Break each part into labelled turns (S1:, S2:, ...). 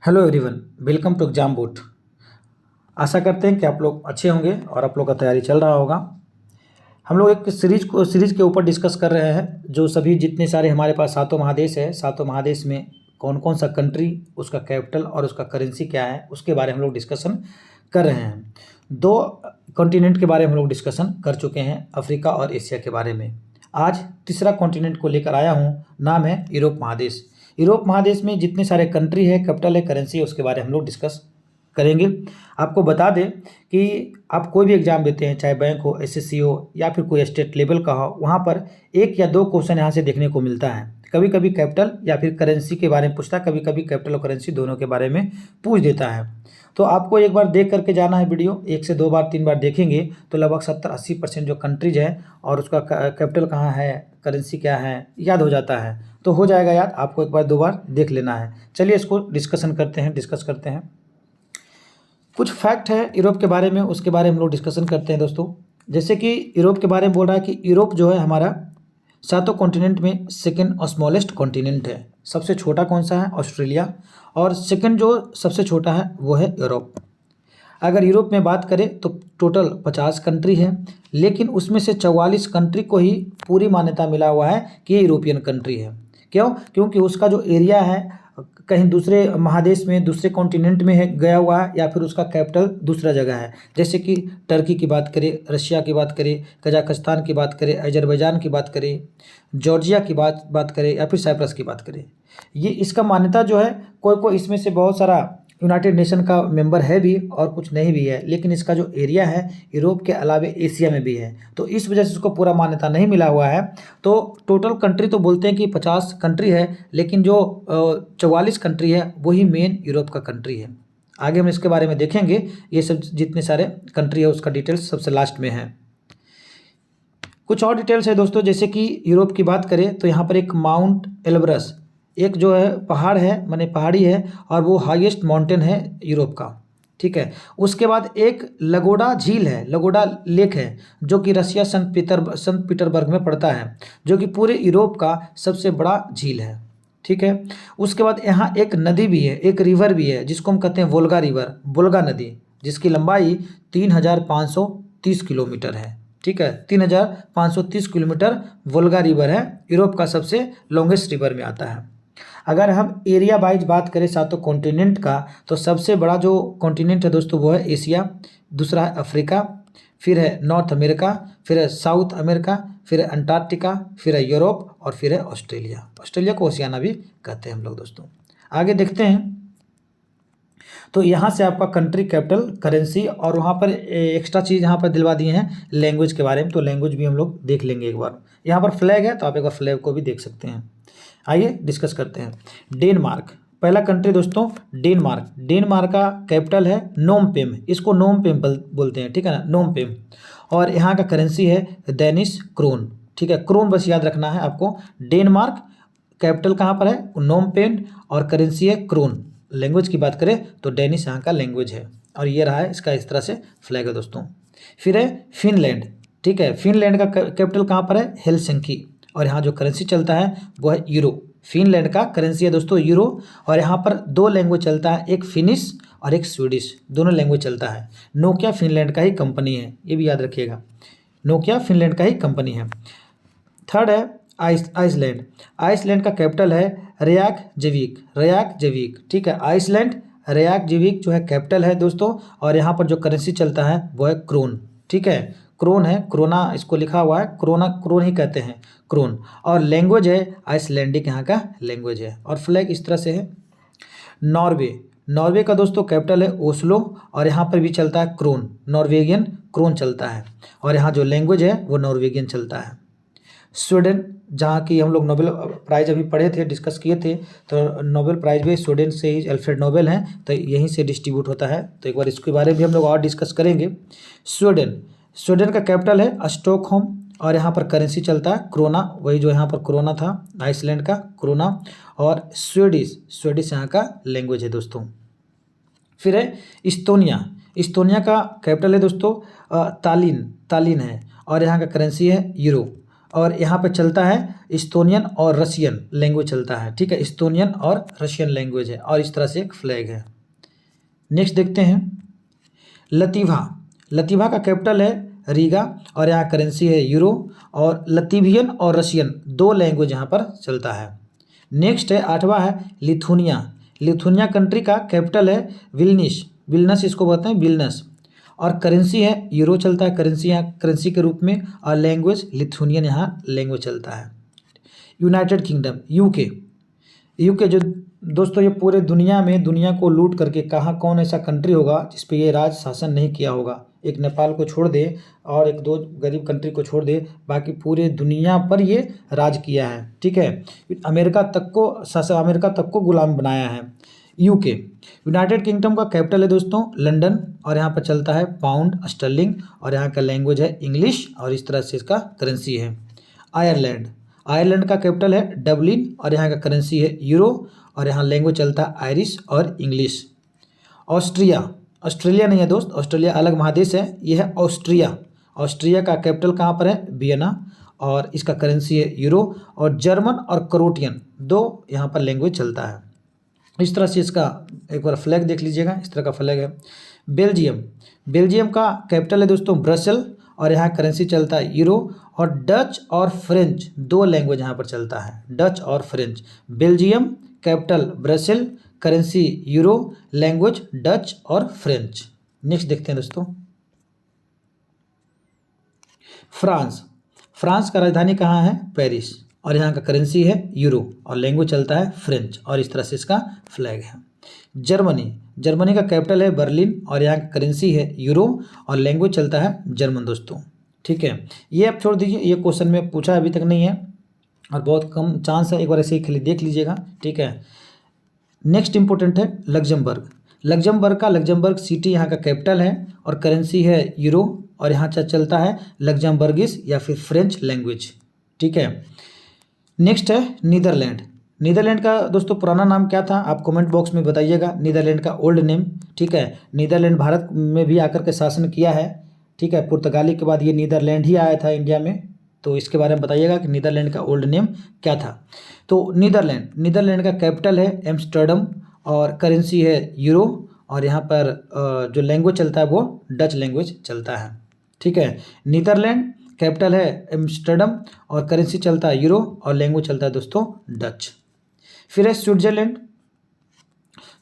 S1: Hello everyone, welcome to exam boat. आशा करते हैं कि आप लोग अच्छे होंगे और आप लोग का तैयारी चल रहा होगा। हम लोग एक सीरीज के ऊपर डिस्कस कर रहे हैं, जो सभी जितने सारे हमारे पास सातों महादेश है, सातों महादेश में कौन कौन सा कंट्री, उसका कैपिटल और उसका करेंसी क्या है, उसके बारे में हम लोग डिस्कशन कर रहे हैं। दो कॉन्टिनेंट के बारे में हम लोग डिस्कशन कर चुके हैं, अफ्रीका और एशिया के बारे में। आज तीसरा कॉन्टिनेंट को लेकर आया हूँ, नाम है यूरोप महादेश। यूरोप महादेश में जितने सारे कंट्री है, कैपिटल है, करेंसी है, उसके बारे में हम लोग डिस्कस करेंगे। आपको बता दें कि आप कोई भी एग्ज़ाम देते हैं, चाहे बैंक हो, एसएससी हो या फिर कोई स्टेट लेवल का हो, वहाँ पर एक या दो क्वेश्चन यहाँ से देखने को मिलता है। कभी कभी कैपिटल या फिर करेंसी के बारे में पूछता है, कभी कभी कैपिटल और करेंसी दोनों के बारे में पूछ देता है। तो आपको एक बार देख करके जाना है वीडियो, एक से दो बार तीन बार देखेंगे तो लगभग 70-80% जो कंट्रीज है और उसका कैपिटल कहाँ है, करेंसी क्या है, याद हो जाता है। तो हो जाएगा याद, आपको एक बार दो बार देख लेना है। चलिए इसको डिस्कस करते हैं। कुछ फैक्ट है यूरोप के बारे में, उसके बारे में हम लोग डिस्कशन करते हैं दोस्तों। जैसे कि यूरोप के बारे में बोल रहा है कि यूरोप जो है हमारा सातों कॉन्टिनेंट में सेकंड और स्मॉलेस्ट कॉन्टिनेंट है। सबसे छोटा कौन सा है? ऑस्ट्रेलिया। और सेकंड जो सबसे छोटा है वो है यूरोप। अगर यूरोप में बात करें तो टोटल 50 कंट्री है, लेकिन उसमें से 44 कंट्री को ही पूरी मान्यता मिला हुआ है कि ये यूरोपियन कंट्री है। क्यों? क्योंकि उसका जो एरिया है कहीं दूसरे महादेश में, दूसरे कॉन्टिनेंट में है गया हुआ है, या फिर उसका कैपिटल दूसरा जगह है। जैसे कि टर्की की बात करें, रशिया की बात करें, कजाकिस्तान की बात करें, अजरबैजान की बात करें, जॉर्जिया की बात करें या फिर साइप्रस की बात करें। ये इसका मान्यता जो है, कोई कोई इसमें से बहुत सारा यूनाइटेड नेशन का मेंबर है भी और कुछ नहीं भी है, लेकिन इसका जो एरिया है यूरोप के अलावा एशिया में भी है, तो इस वजह से इसको पूरा मान्यता नहीं मिला हुआ है। तो टोटल कंट्री तो बोलते हैं कि 50 कंट्री है, लेकिन जो 44 कंट्री है वही मेन यूरोप का कंट्री है। आगे हम इसके बारे में देखेंगे। ये सब जितने सारे कंट्री है उसका डिटेल्स सबसे लास्ट में है। कुछ और डिटेल्स है दोस्तों, जैसे कि यूरोप की बात करें तो यहाँ पर एक माउंट एल्ब्रस एक जो है पहाड़ है, माने पहाड़ी है, और वो हाईएस्ट माउंटेन है यूरोप का। ठीक है। उसके बाद एक लगोडा झील है, लगोडा लेक है, जो कि रशिया संत पीटरबर्ग में पड़ता है, जो कि पूरे यूरोप का सबसे बड़ा झील है। ठीक है। उसके बाद यहाँ एक नदी भी है, एक रिवर भी है, जिसको हम कहते हैं वोल्गा रिवर, वोल्गा नदी, जिसकी लंबाई 3530 किलोमीटर है। ठीक है, 3530 किलोमीटर वोल्गा रिवर है, यूरोप का सबसे लॉन्गेस्ट रिवर में आता है। अगर हम एरिया वाइज बात करें सातों कॉन्टिनेंट का, तो सबसे बड़ा जो कॉन्टिनेंट है दोस्तों वो है एशिया, दूसरा है अफ्रीका, फिर है नॉर्थ अमेरिका, फिर है साउथ अमेरिका, फिर है अंटार्कटिका, फिर है यूरोप और फिर है ऑस्ट्रेलिया। ऑस्ट्रेलिया को ओशियाना भी कहते हैं हम लोग दोस्तों। आगे देखते हैं। तो यहाँ से आपका कंट्री, कैपिटल, करेंसी, और वहाँ पर एक्स्ट्रा चीज़ यहाँ पर दिलवा दिए हैं लैंग्वेज के बारे में, तो लैंग्वेज भी हम लोग देख लेंगे एक बार। यहाँ पर फ्लैग है तो आप एक बार फ्लैग को भी देख सकते हैं। आइए डिस्कस करते हैं। डेनमार्क पहला कंट्री दोस्तों, डेनमार्क। डेनमार्क का कैपिटल है नोम पेम, इसको नोम पेम बोलते हैं, ठीक है ना, नोम पेम। और यहाँ का करेंसी है डेनिश क्रोन। ठीक है, क्रोन बस याद रखना है आपको। डेनमार्क, कैपिटल कहाँ पर है? नोम पेन, और करेंसी है क्रोन। लैंग्वेज की बात करें तो डेनिश यहाँ का लैंग्वेज है, और ये रहा है इसका इस तरह से फ्लैग है दोस्तों। फिर है फिनलैंड। ठीक है, फिनलैंड का कैपिटल कहाँ पर है? हेलसिंकी, और यहाँ जो करेंसी चलता है वो है यूरो। फिनलैंड का करेंसी है दोस्तों यूरो, और यहाँ पर दो लैंग्वेज चलता है, एक फिनिश और एक स्वीडिश, दोनों लैंग्वेज चलता है। नोकिया फिनलैंड का ही कंपनी है, ये भी याद रखिएगा, नोकिया फिनलैंड का ही कंपनी है। थर्ड है आइसलैंड। आइसलैंड का कैपिटल है रयाकजेविक। ठीक है, आइसलैंड रयाकजेविक जो है कैपिटल है दोस्तों, और यहाँ पर जो करेंसी चलता है वो है क्रोन। ठीक है, क्रोन है, क्रोना इसको लिखा हुआ है, क्रोना, क्रोन ही कहते हैं, क्रोन। और लैंग्वेज है आइसलैंडिक, यहाँ का लैंग्वेज है। और फ्लैग इस तरह से है। नॉर्वे। नॉर्वे का दोस्तों कैपिटल है ओस्लो, और यहाँ पर भी चलता है क्रोन, नॉर्वेगियन क्रोन चलता है, और यहाँ जो लैंग्वेज है वो नॉर्वेगियन चलता है। स्वीडन, जहाँ की हम लोग नोबेल प्राइज़ अभी पढ़े थे, डिस्कस किए थे, तो नोबेल प्राइज़ भी स्वीडन से ही अल्फ्रेड नोबेल हैं, तो यहीं से डिस्ट्रीब्यूट होता है। तो एक बार इसके बारे में भी हम लोग और डिस्कस करेंगे। स्वीडन, स्वीडन का कैपिटल है स्टॉकहोम, और यहाँ पर करेंसी चलता है क्रोना, वही जो यहाँ पर क्रोना था, आइसलैंड का क्रोना। और स्वीडिश यहाँ का लैंग्वेज है दोस्तों। फिर है इस्तोनिया। इस्तोनिया का कैपिटल है दोस्तों तालिन है, और यहाँ का करेंसी है यूरो। और यहाँ पे चलता है इस्तोनियन और रशियन लैंग्वेज चलता है, ठीक है, इस्तोनियन और रशियन लैंग्वेज है, और इस तरह से एक फ्लैग है। नेक्स्ट देखते हैं लतीवा। लतीवा का कैपिटल है रीगा और यहाँ करेंसी है यूरो, और लतीवियन और रशियन दो लैंग्वेज यहाँ पर चलता है। नेक्स्ट है 8वां है लिथुनिया। लिथुनिया कंट्री का कैपिटल है विल्निस, विल्नस इसको बोलते हैं विल्नस, और करेंसी है यूरो चलता है, करेंसी यहाँ करेंसी के रूप में, और लैंग्वेज लिथुनियन यहाँ लैंग्वेज चलता है। United kingdom UK. यूके जो दोस्तों ये पूरे दुनिया में दुनिया को लूट करके कहाँ कौन ऐसा कंट्री होगा जिस पे ये राज शासन नहीं किया होगा, एक नेपाल को छोड़ दे और एक दो गरीब कंट्री को छोड़ दे, बाकी पूरे दुनिया पर ये राज किया है, ठीक है। अमेरिका तक को गुलाम बनाया है यूके। यूनाइटेड किंगडम का कैपिटल है दोस्तों लंदन, और यहाँ पर चलता है पाउंड स्टर्लिंग, और यहाँ का लैंग्वेज है इंग्लिश, और इस तरह से इसका करेंसी है। आयरलैंड। आयरलैंड का कैपिटल है डबलिन, और यहाँ का करेंसी है यूरो, और यहाँ लैंग्वेज चलता है आयरिश और इंग्लिश। ऑस्ट्रिया। ऑस्ट्रेलिया नहीं है दोस्त, ऑस्ट्रेलिया अलग महादेश है, यह है ऑस्ट्रिया। ऑस्ट्रिया का कैपिटल कहाँ पर है वियना, और इसका करेंसी है यूरो, और जर्मन और क्रोटियन दो यहाँ पर लैंग्वेज चलता है। इस तरह से इसका एक बार फ्लैग देख लीजिएगा, इस तरह का फ्लैग है। बेल्जियम। बेल्जियम का कैपिटल है दोस्तों ब्रसल, और यहाँ करेंसी चलता है यूरो, और डच और फ्रेंच दो लैंग्वेज यहाँ पर चलता है, डच और French. Belgium capital Brussels, currency euro, language Dutch और फ्रेंच। नेक्स्ट देखते हैं दोस्तों फ्रांस। फ्रांस का राजधानी कहाँ है पेरिस, और यहाँ का करेंसी है यूरो, और लैंग्वेज चलता है फ्रेंच, और इस तरह से इसका फ्लैग है। जर्मनी। जर्मनी का कैपिटल है बर्लिन, और यहाँ का करेंसी है यूरो, और लैंग्वेज चलता है जर्मन दोस्तों, ठीक है। ये आप छोड़ दीजिए, ये क्वेश्चन में पूछा अभी तक नहीं है और बहुत कम चांस है, एक बार ऐसे ही खाली देख लीजिएगा, ठीक है। नेक्स्ट इंपॉर्टेंट है लग्जमबर्ग। लग्जमबर्ग सिटी यहाँ का कैपिटल है, और करेंसी है यूरो, और यहाँ चलता है लग्जमबर्गिस या फिर फ्रेंच लैंग्वेज, ठीक है। नेक्स्ट है नीदरलैंड। नीदरलैंड का दोस्तों पुराना नाम क्या था आप कमेंट बॉक्स में बताइएगा, नीदरलैंड का ओल्ड नेम, ठीक है। नीदरलैंड भारत में भी आकर के शासन किया है, ठीक है, पुर्तगाली के बाद ये नीदरलैंड ही आया था इंडिया में, तो इसके बारे में बताइएगा कि नीदरलैंड का ओल्ड नेम क्या था। तो नीदरलैंड का कैपिटल है एम्स्टर्डम, और करेंसी है यूरो, और यहाँ पर जो लैंग्वेज चलता है वो डच लैंग्वेज चलता है, ठीक है। नीदरलैंड कैपिटल है एम्स्टर्डम, और करेंसी चलता है यूरो, और लैंग्वेज चलता है दोस्तों डच। फिर है स्विट्जरलैंड।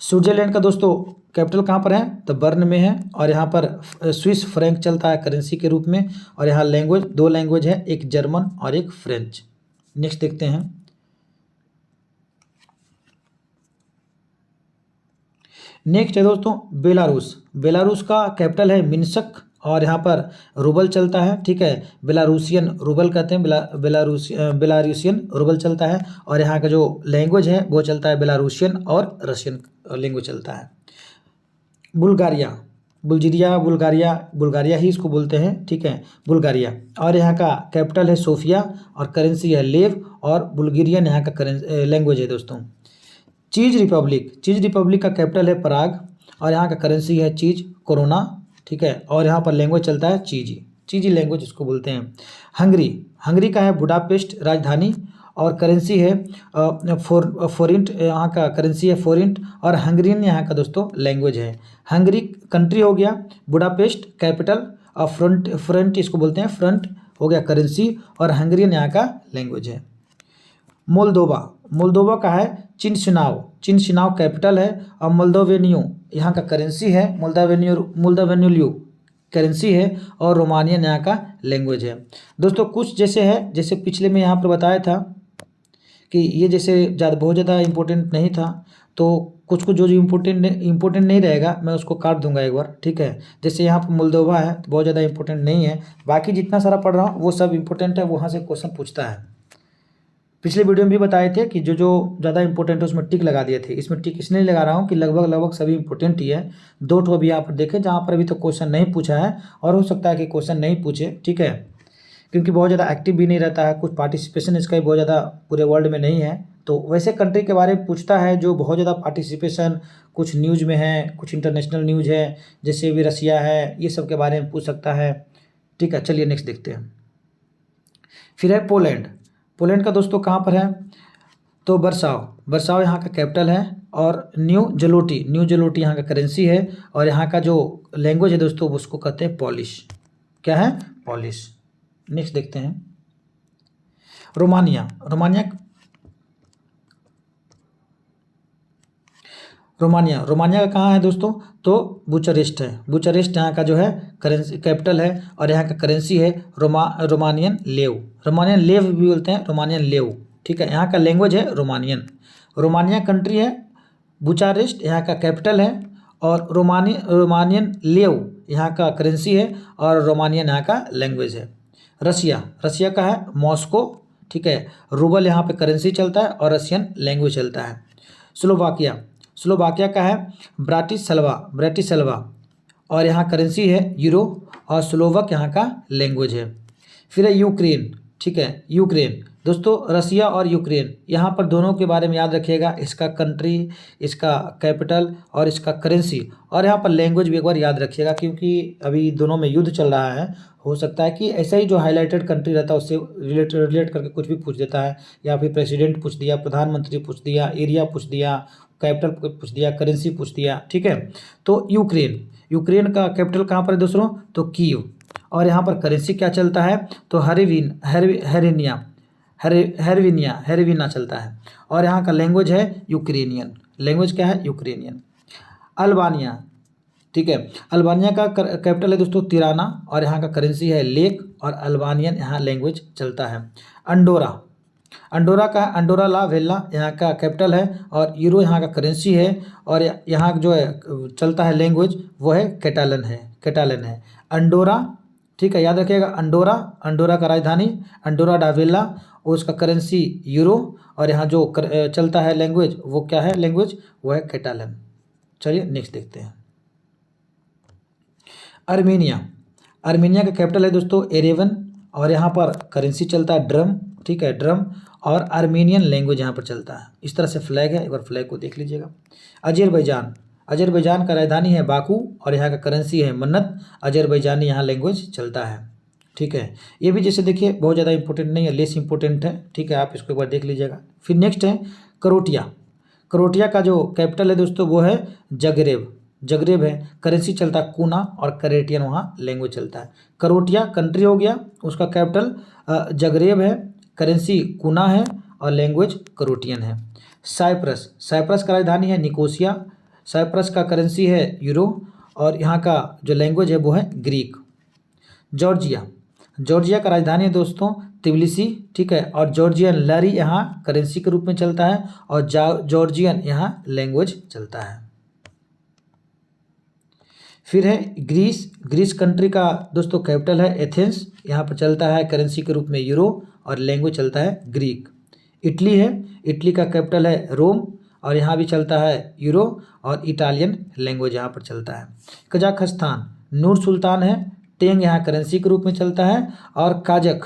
S1: स्विट्जरलैंड का दोस्तों कैपिटल कहाँ पर है तो बर्न में है, और यहाँ पर स्विस फ्रैंक चलता है करेंसी के रूप में, और यहाँ लैंग्वेज दो लैंग्वेज है, एक जर्मन और एक फ्रेंच। नेक्स्ट देखते हैं नेक्स्ट है दोस्तों बेलारूस। बेलारूस का कैपिटल है मिन्स्क, और यहाँ पर रूबल चलता है, ठीक है, बेलारूसियन रूबल कहते हैं, बेलारूसियन रूबल चलता है, और यहाँ का जो लैंग्वेज है वो चलता है बेलारूसियन और रशियन लैंग्वेज चलता है। बुल्गारिया। बुल्गारिया ही इसको बोलते हैं, ठीक है, बुल्गारिया, और यहाँ का कैपिटल है सोफिया, और करेंसी है लेव, और बुल्गारियन यहाँ का लैंग्वेज है दोस्तों। चीज रिपब्लिक का कैपिटल है पराग, और यहाँ का करेंसी है चीज कोरोना, ठीक है, और यहाँ पर लैंग्वेज चलता है चीजी लैंग्वेज इसको बोलते हैं। हंगरी का है बुडापेस्ट राजधानी, और करेंसी है फोरिंट, यहाँ का करेंसी है फोरिंट, और हंगरियन यहाँ का दोस्तों लैंग्वेज है। हंगरी कंट्री हो गया, बुडापेस्ट कैपिटल, और फ्रंट इसको बोलते हैं, फ्रंट हो गया करेंसी, और हंगरियन यहाँ का लैंग्वेज है। मोल्दोवा का है चिनशिनाव कैपिटल है, और मोल्दोवेनियो यहाँ का करेंसी है, मोल्दोवेन्यूलियो करेंसी है, और रोमानियन यहाँ का लैंग्वेज है। दोस्तों कुछ जैसे है, जैसे पिछले में यहाँ पर बताया था कि ये जैसे बहुत ज़्यादा इम्पोर्टेंट नहीं था, तो कुछ जो इम्पोर्टेंट नहीं रहेगा मैं उसको काट दूंगा एक बार, ठीक है। जैसे यहाँ पर मोल्दोवा है तो बहुत ज़्यादा इम्पोर्टेंट नहीं है, बाकी जितना सारा पढ़ रहा हूँ वो सब इम्पोर्टेंट है, वहाँ से क्वेश्चन पूछता है। पिछले वीडियो में भी बताए थे कि जो ज़्यादा इंपॉर्टेंट है उसमें टिक लगा दिए थे, इसमें टिक इसलिए लगा रहा हूँ कि लगभग सभी इंपॉर्टेंट ही है। दो ठो अभी यहाँ पर देखें जहाँ पर अभी तो क्वेश्चन नहीं पूछा है, और हो सकता है कि क्वेश्चन नहीं पूछे, ठीक है, क्योंकि बहुत ज़्यादा एक्टिव भी नहीं रहता है, कुछ पार्टिसिपेशन इसका भी बहुत ज़्यादा पूरे वर्ल्ड में नहीं है। तो वैसे कंट्री के बारे में पूछता है जो बहुत ज़्यादा पार्टिसिपेशन कुछ न्यूज़ में है, कुछ इंटरनेशनल न्यूज़ है, जैसे भी रसिया है, ये सब के बारे में पूछ सकता है, ठीक है। चलिए नेक्स्ट देखते हैं। फिर है पोलैंड। पोलैंड का दोस्तों कहाँ पर है, तो वर्साव यहाँ का कैपिटल है। और न्यू जलोटी यहाँ का करेंसी है। और यहाँ का जो लैंग्वेज है दोस्तों उसको कहते हैं पॉलिश। क्या है, पॉलिश। नेक्स्ट देखते हैं रोमानिया। रोमानिया का कहाँ है दोस्तों, तो बुचारेस्ट है। बुचारेस्ट यहाँ का जो है करेंसी कैपिटल है। और यहाँ का करेंसी है रोमानियन लेव भी बोलते हैं, रोमानियन लेव। ठीक है, यहाँ का लैंग्वेज है रोमानिया कंट्री है, बुचारेस्ट यहाँ का कैपिटल है। और रोमानियन लेव यहाँ का करेंसी है। और रोमानियन यहाँ का लैंग्वेज है। रसिया का है मॉस्को। ठीक है, रूबल यहाँ पे करेंसी चलता है और रशियन लैंग्वेज चलता है। स्लोवाकिया का है ब्राटिस्लावा और यहाँ करेंसी है यूरो। और स्लोवक यहाँ का लैंग्वेज है। फिर है यूक्रेन। ठीक है, यूक्रेन दोस्तों, रसिया और यूक्रेन यहाँ पर दोनों के बारे में याद रखिएगा, इसका कंट्री, इसका कैपिटल और इसका करेंसी। और यहाँ पर लैंग्वेज भी एक बार याद रखिएगा, क्योंकि अभी दोनों में युद्ध चल रहा है। हो सकता है कि ऐसा ही जो हाईलाइटेड कंट्री रहता है उससे रिलेट करके कुछ भी पूछ देता है, या फिर प्रेसिडेंट पूछ दिया, प्रधानमंत्री पूछ दिया, एरिया पूछ दिया, कैपिटल पूछ दिया, करेंसी पूछ दिया। ठीक है, तो यूक्रेन का कैपिटल कहाँ पर है दोस्तों, तो कीव। और यहाँ पर करेंसी क्या चलता है, तो हेरविना चलता है। और यहाँ का लैंग्वेज है यूक्रेनियन। लैंग्वेज क्या है, यूक्रेनियन। अल्बानिया। ठीक है, अल्बानिया का कैपिटल है दोस्तों तिराना। और यहाँ का करेंसी है लेक। और अल्बानियन यहाँ लैंग्वेज चलता है। अंडोरा का अंडोरा ला वेल्ला यहाँ का कैपिटल है। और यूरो यहाँ का करेंसी है। और यहाँ जो है चलता है लैंग्वेज वो है कैटालन है। अंडोरा, ठीक है, याद रखिएगा, अंडोरा का राजधानी अंडोरा डा वेल्ला और उसका करेंसी यूरो। और यहाँ जो चलता है लैंग्वेज वो क्या है, लैंग्वेज वो है कैटालन। चलिए नेक्स्ट देखते हैं अर्मेनिया का कैपिटल है दोस्तों एरेवन। और यहाँ पर करेंसी चलता है ड्रम। ठीक है, ड्रम। और अर्मेनियन लैंग्वेज यहाँ पर चलता है। इस तरह से फ्लैग है, एक बार फ्लैग को देख लीजिएगा। अजरबैजान का राजधानी है बाकू। और यहाँ का करेंसी है मन्नत। अजरबैजानी यहाँ लैंग्वेज चलता है। ठीक है, ये भी जैसे देखिए बहुत ज़्यादा इंपॉर्टेंट नहीं है, लेस इंपॉर्टेंट है। ठीक है, आप इसको एक बार देख लीजिएगा। फिर नेक्स्ट है करोटिया का जो कैपिटल है दोस्तों वो है जगरेब है। करेंसी चलता है कूना। और करेटियन वहाँ लैंग्वेज चलता है। करोटिया कंट्री हो गया, उसका कैपिटल जगरेब है, करेंसी कूना है और लैंग्वेज करोटियन है। साइप्रस का राजधानी है निकोसिया। साइप्रस का करेंसी है यूरो। और यहाँ का जो लैंग्वेज है वो है ग्रीक। जॉर्जिया का राजधानी है दोस्तों तिबिलिसी। ठीक है, और जॉर्जियन लरी यहाँ करेंसी के रूप में चलता है। और जॉर्जियन यहाँ लैंग्वेज चलता है। फिर है ग्रीस कंट्री का दोस्तों कैपिटल है एथेंस। यहाँ पर चलता है करेंसी के रूप में यूरो और लैंग्वेज चलता है ग्रीक। इटली का कैपिटल है रोम। और यहाँ भी चलता है यूरो और इटालियन लैंग्वेज यहाँ पर चलता है। कजाकिस्तान नूर सुल्तान है। टेंग यहाँ करेंसी के रूप में चलता है। और काजक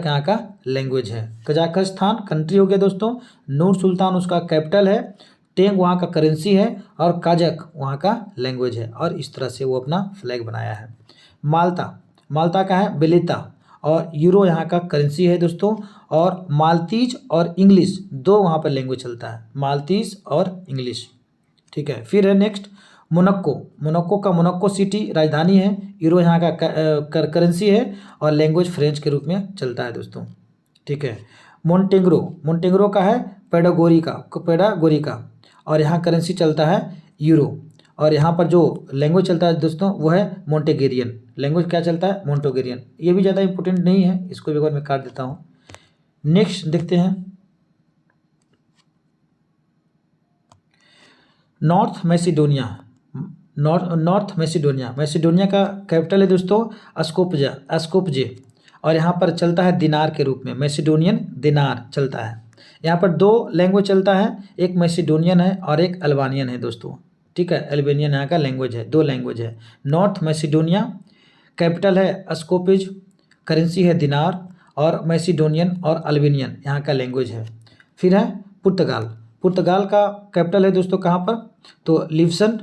S1: यहाँ का लैंग्वेज है। कजाकिस्तान कंट्री हो गया दोस्तों, नूर सुल्तान उसका कैपिटल है, टेंग वहाँ का करेंसी है और काजक वहाँ का लैंग्वेज है। और इस तरह से वो अपना फ्लैग बनाया है। माल्टा का है बेलेता और यूरो यहाँ का करेंसी है दोस्तों। और माल्तीज और इंग्लिश दो वहाँ पर लैंग्वेज चलता है, माल्तीज और इंग्लिश। ठीक है, फिर है नेक्स्ट मोनाको सिटी राजधानी है। यूरो यहाँ का करेंसी है और लैंग्वेज फ्रेंच के रूप में चलता है दोस्तों। ठीक है, मोन्टेग्रो का है पेडागोरिका और यहाँ करेंसी चलता है यूरो। और यहाँ पर जो लैंग्वेज चलता है दोस्तों वो है मोन्टेगेरियन। लैंग्वेज क्या चलता है, मोन्टेगेरियन। ये भी ज़्यादा इंपॉर्टेंट नहीं है, इसको भी एक बार मैं काट देता हूँ। नेक्स्ट देखते हैं नॉर्थ मैसिडोनिया का कैपिटल है दोस्तों अस्कोपजे। और यहाँ पर चलता है दिनार के रूप में, मैसिडोनियन दिनार चलता है। यहाँ पर दो लैंग्वेज चलता है, एक मैसिडोनियन है और एक अल्बानियन है दोस्तों। ठीक है, अल्बानियन यहाँ का लैंग्वेज है, दो लैंग्वेज है। नॉर्थ मैसिडोनिया कैपिटल है अस्कोपेज, करेंसी है दिनार। और मैसिडोनियन और अल्बानियन यहाँ का लैंग्वेज है। फिर है पुर्तगाल का कैपिटल है दोस्तों कहाँ पर, तो लिवसन।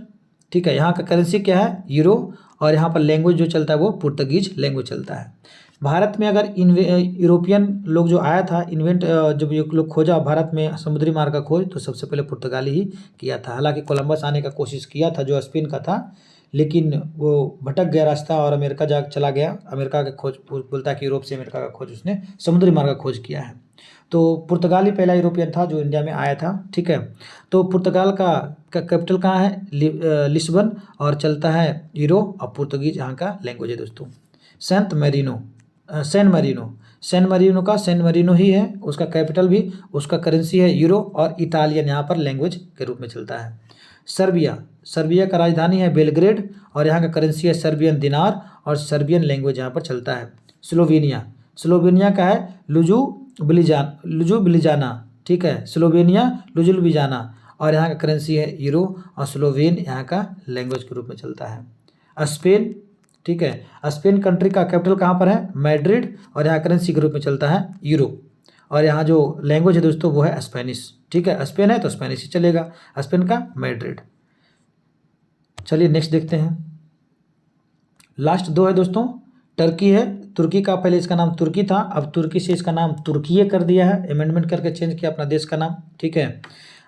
S1: ठीक है, यहाँ का करेंसी क्या है यूरो। और यहाँ पर लैंग्वेज जो चलता है वो पुर्तगीज लैंग्वेज चलता है। भारत में अगर यूरोपियन लोग जो आया था जब ये लोग खोजा भारत में समुद्री मार्ग का खोज, तो सबसे पहले पुर्तगाली ही किया था। हालांकि कोलंबस आने का कोशिश किया था जो स्पेन का था, लेकिन वो भटक गया रास्ता और अमेरिका जा चला गया। अमेरिका का खोज बोलता है कि यूरोप से अमेरिका का खोज उसने समुद्री मार्ग का खोज किया है। तो पुर्तगाल ही पहला यूरोपियन था जो इंडिया में आया था। ठीक है, तो पुर्तगाल का कैपिटल कहाँ है? लिस्बन, और चलता है यूरो, और पुर्तगीज यहाँ का लैंग्वेज है दोस्तों। सैन मरीनो का सैन मरीनो ही है उसका कैपिटल भी, उसका करेंसी है यूरो, और इटालियन यहाँ पर लैंग्वेज के रूप में चलता है। सर्बिया का राजधानी है बेलग्रेड, और यहाँ का करेंसी है सर्बियन दिनार, और सर्बियन लैंग्वेज यहाँ पर चलता है। स्लोवेनिया का है लुजुबिलिजाना। ठीक है, स्लोवेनिया लुजुबिलिजाना, और यहाँ का करेंसी है यूरो, और स्लोवेन यहाँ का लैंग्वेज के रूप में चलता है। स्पेन, ठीक है, स्पेन कंट्री का कैपिटल कहाँ पर है? मैड्रिड, और यहाँ करेंसी के रूप में चलता है यूरो, और यहाँ जो लैंग्वेज है दोस्तों वो है स्पेनिश। ठीक है, स्पेन है तो स्पेनिश ही चलेगा, स्पेन का मैड्रिड। चलिए नेक्स्ट देखते हैं। लास्ट दो है दोस्तों, टर्की है। तुर्की का पहले इसका नाम तुर्की था, अब तुर्की से इसका नाम तुर्कीये कर दिया है, अमेंडमेंट करके चेंज किया अपना देश का नाम। ठीक है,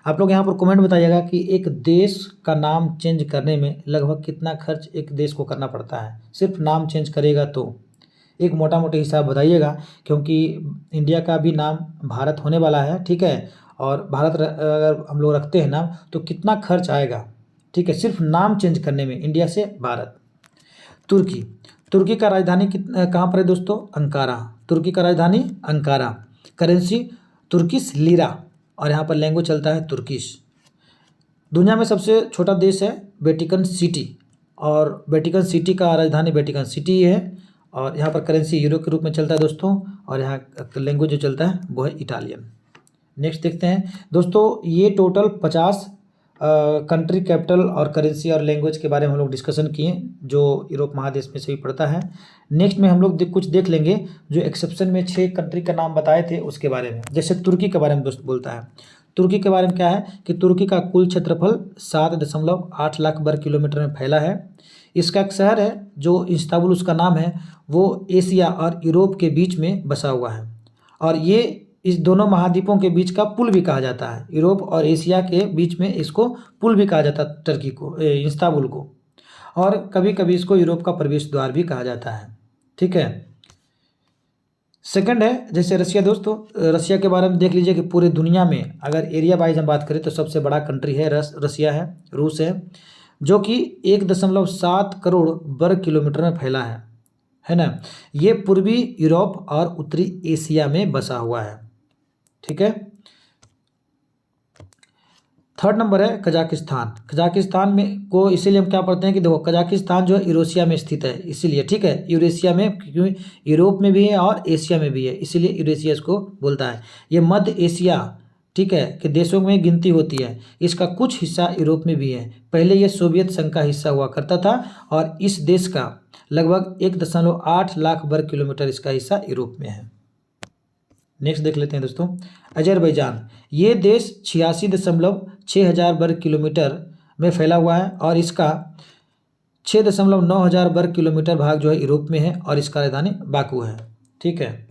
S1: आप लोग यहाँ पर कमेंट बताइएगा कि एक देश का नाम चेंज करने में लगभग कितना खर्च एक देश को करना पड़ता है, सिर्फ नाम चेंज करेगा तो। एक मोटा मोटी हिसाब बताइएगा, क्योंकि इंडिया का भी नाम भारत होने वाला है। ठीक है, और भारत अगर हम लोग रखते हैं नाम तो कितना खर्च आएगा, ठीक है, सिर्फ नाम चेंज करने में, इंडिया से भारत। तुर्की का राजधानी कहाँ पर है दोस्तों? अंकारा। तुर्की का राजधानी अंकारा, करेंसी तुर्किश लीरा, और यहाँ पर लैंग्वेज चलता है तुर्किश। दुनिया में सबसे छोटा देश है वेटिकन सिटी, और वेटिकन सिटी का राजधानी वेटिकन सिटी है, और यहाँ पर करेंसी यूरो के रूप में चलता है दोस्तों, और यहाँ लैंग्वेज जो चलता है वो है इटालियन। नेक्स्ट देखते हैं दोस्तों, ये टोटल 50 कंट्री कैपिटल और करेंसी और लैंग्वेज के बारे में हम लोग डिस्कशन किए जो यूरोप महादेश में से भी पड़ता है। नेक्स्ट में हम लोग कुछ देख लेंगे जो एक्सेप्शन में 6 कंट्री का नाम बताए थे उसके बारे में। जैसे तुर्की के बारे में दोस्त बोलता है, तुर्की के बारे में क्या है कि तुर्की का कुल क्षेत्रफल 7.8 लाख वर्ग किलोमीटर में फैला है। इसका एक शहर है जो इस्तांबुल उसका नाम है, वो एशिया और यूरोप के बीच में बसा हुआ है, और ये इस दोनों महाद्वीपों के बीच का पुल भी कहा जाता है। यूरोप और एशिया के बीच में इसको पुल भी कहा जाता है, टर्की को, इस्तांबुल को, और कभी कभी इसको यूरोप का प्रवेश द्वार भी कहा जाता है। ठीक है, सेकंड है जैसे रसिया दोस्तों, रसिया के बारे में देख लीजिए कि पूरे दुनिया में अगर एरिया वाइज हम बात करें तो सबसे बड़ा कंट्री है रसिया है, रूस है, जो कि 1.7 करोड़ वर्ग किलोमीटर में फैला है ना। ये पूर्वी यूरोप और उत्तरी एशिया में बसा हुआ है। ठीक है, थर्ड नंबर है कजाकिस्तान। कजाकिस्तान में को इसीलिए हम क्या पढ़ते हैं कि देखो कजाकिस्तान जो है यूरेशिया में स्थित है, इसीलिए। ठीक है, यूरेशिया में, क्योंकि यूरोप में भी है और एशिया में भी है, इसीलिए यूरेशिया इसको बोलता है। ये मध्य एशिया, ठीक है, के देशों में गिनती होती है। इसका कुछ हिस्सा यूरोप में भी है। पहले ये सोवियत संघ का हिस्सा हुआ करता था, और इस देश का लगभग 1.8 लाख वर्ग किलोमीटर इसका हिस्सा यूरोप में है। नेक्स्ट देख लेते हैं दोस्तों, अजरबैजान। ये देश 86.6 हजार वर्ग किलोमीटर में फैला हुआ है, और इसका 6.9 हजार वर्ग किलोमीटर भाग जो है यूरोप में है, और इसका राजधानी बाकू है। ठीक है,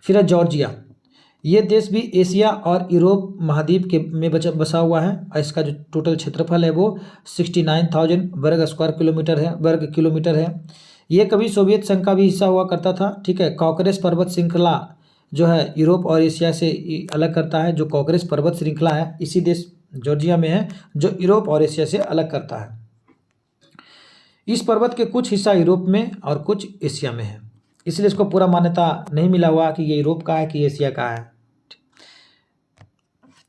S1: फिर है जॉर्जिया। ये देश भी एशिया और यूरोप महाद्वीप के में बसा हुआ है, और इसका जो टोटल क्षेत्रफल है वो 69,000 वर्ग किलोमीटर है। ये कभी सोवियत संघ का भी हिस्सा हुआ करता था। ठीक है, कॉकरेस पर्वत श्रृंखला जो है यूरोप और एशिया से अलग करता है। जो कॉकरेस पर्वत श्रृंखला है इसी देश जॉर्जिया में है, जो यूरोप और एशिया से अलग करता है। इस पर्वत के कुछ हिस्सा यूरोप में और कुछ एशिया में है, इसलिए इसको पूरा मान्यता नहीं मिला हुआ कि ये यूरोप का है कि एशिया का है।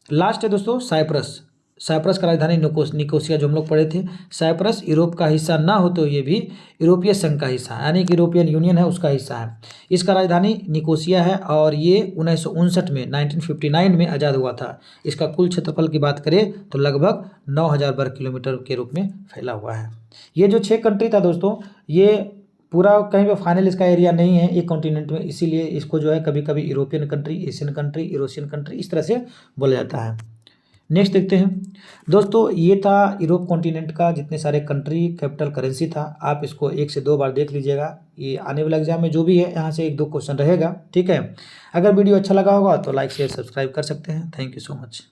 S1: लास्ट है दोस्तों साइप्रस। साइप्रस का राजधानी निकोसिया जो हम लोग पढ़े थे। साइप्रस यूरोप का हिस्सा ना हो तो ये भी यूरोपीय संघ का हिस्सा है, यानी कि यूरोपियन यूनियन है उसका हिस्सा है। इसका राजधानी निकोसिया है, और ये 1959 में 1959 में आज़ाद हुआ था। इसका कुल क्षेत्रफल की बात करें तो लगभग 9,000 वर्ग किलोमीटर के रूप में फैला हुआ है। ये जो 6 कंट्री था दोस्तों, ये पूरा कहीं पे फाइनल इसका एरिया नहीं है एक कॉन्टिनेंट में, इसीलिए इसको जो है कभी कभी European country, Asian country, Eurasian country इस तरह से बोला जाता है। नेक्स्ट देखते हैं दोस्तों, ये था यूरोप कॉन्टिनेंट का जितने सारे कंट्री कैपिटल करेंसी था। आप इसको 1 से 2 बार देख लीजिएगा। ये आने वाले एग्जाम में जो भी है यहाँ से 1-2 क्वेश्चन रहेगा, ठीक है। अगर वीडियो अच्छा लगा होगा तो लाइक शेयर सब्सक्राइब कर सकते हैं। Thank you so much.